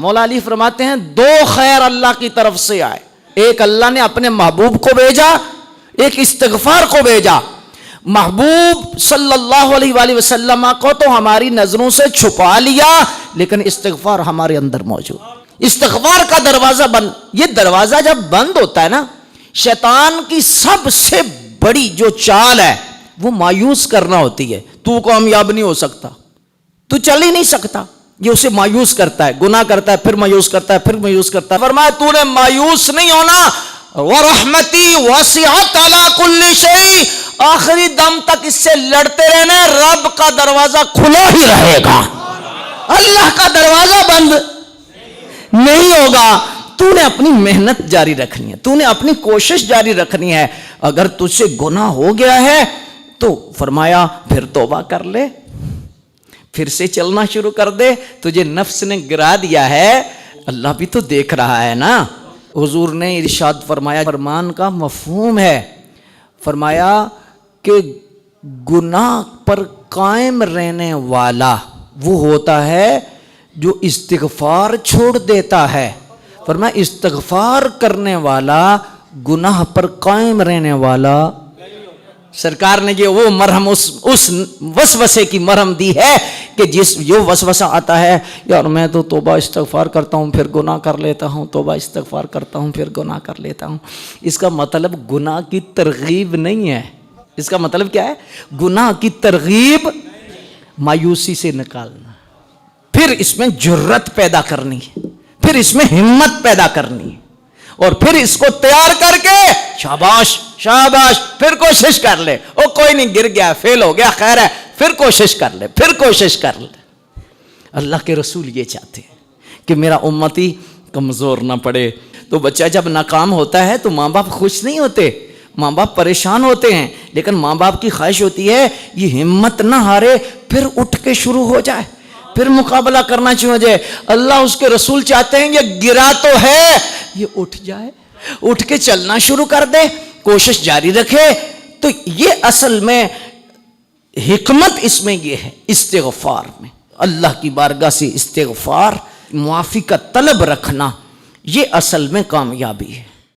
مولا علی فرماتے ہیں دو خیر اللہ کی طرف سے آئے، ایک اللہ نے اپنے محبوب کو بھیجا، ایک استغفار کو بھیجا۔ محبوب صلی اللہ علیہ وآلہ وسلم کو تو ہماری نظروں سے چھپا لیا، لیکن استغفار ہمارے اندر موجود۔ استغفار کا دروازہ بند، یہ دروازہ جب بند ہوتا ہے نا، شیطان کی سب سے بڑی جو چال ہے وہ مایوس کرنا ہوتی ہے۔ تو کامیاب نہیں ہو سکتا، تو چل ہی نہیں سکتا، یہ اسے مایوس کرتا ہے، گناہ کرتا ہے، پھر مایوس کرتا ہے، پھر مایوس کرتا ہے۔ فرمایا تو نے مایوس نہیں ہونا، وَرَحْمَتِي وَسِعَتْ عَلَىٰ كُلِّ شَيْءٍ، آخری دم تک اس سے لڑتے رہنا، رب کا دروازہ کھلا ہی رہے گا، اللہ کا دروازہ بند نہیں ہوگا۔ تو نے اپنی محنت جاری رکھنی ہے، تو نے اپنی کوشش جاری رکھنی ہے۔ اگر تجھ سے گناہ ہو گیا ہے تو فرمایا پھر توبہ کر لے، پھر سے چلنا شروع کر دے۔ تجھے نفس نے گرا دیا ہے، اللہ بھی تو دیکھ رہا ہے نا۔ حضور نے ارشاد فرمایا، فرمان کا مفہوم ہے، فرمایا کہ گناہ پر قائم رہنے والا وہ ہوتا ہے جو استغفار چھوڑ دیتا ہے۔ فرمایا استغفار کرنے والا، گناہ پر قائم رہنے والا۔ سرکار نے یہ وہ مرہم اس وسوسے کی مرہم دی ہے کہ جو وسوسہ آتا ہے، یار میں تو توبہ استغفار کرتا ہوں پھر گناہ کر لیتا ہوں، توبہ استغفار کرتا ہوں پھر گناہ کر لیتا ہوں۔ اس کا مطلب گناہ کی ترغیب نہیں ہے۔ اس کا مطلب کیا ہے؟ گناہ کی ترغیب مایوسی سے نکالنا، پھر اس میں جرت پیدا کرنی ہے، پھر اس میں ہمت پیدا کرنی ہے، اور پھر اس کو تیار کر کے شاباش شاباش پھر کوشش کر لے، او کوئی نہیں، گر گیا، فیل ہو گیا، خیر ہے، پھر کوشش کر لے، پھر کوشش کر لے۔ اللہ کے رسول یہ چاہتے ہیں کہ میرا امتی کمزور نہ پڑے۔ تو بچہ جب ناکام ہوتا ہے تو ماں باپ خوش نہیں ہوتے، ماں باپ پریشان ہوتے ہیں، لیکن ماں باپ کی خواہش ہوتی ہے یہ ہمت نہ ہارے، پھر اٹھ کے شروع ہو جائے، پھر مقابلہ کرنا شروع ہو جائے۔ اللہ اس کے رسول چاہتے ہیں یہ گرا تو ہے، یہ اٹھ جائے، اٹھ کے چلنا شروع کر دے، کوشش جاری رکھے۔ تو یہ اصل میں حکمت اس میں یہ ہے، استغفار میں اللہ کی بارگاہ سے استغفار، معافی کا طلب رکھنا، یہ اصل میں کامیابی ہے۔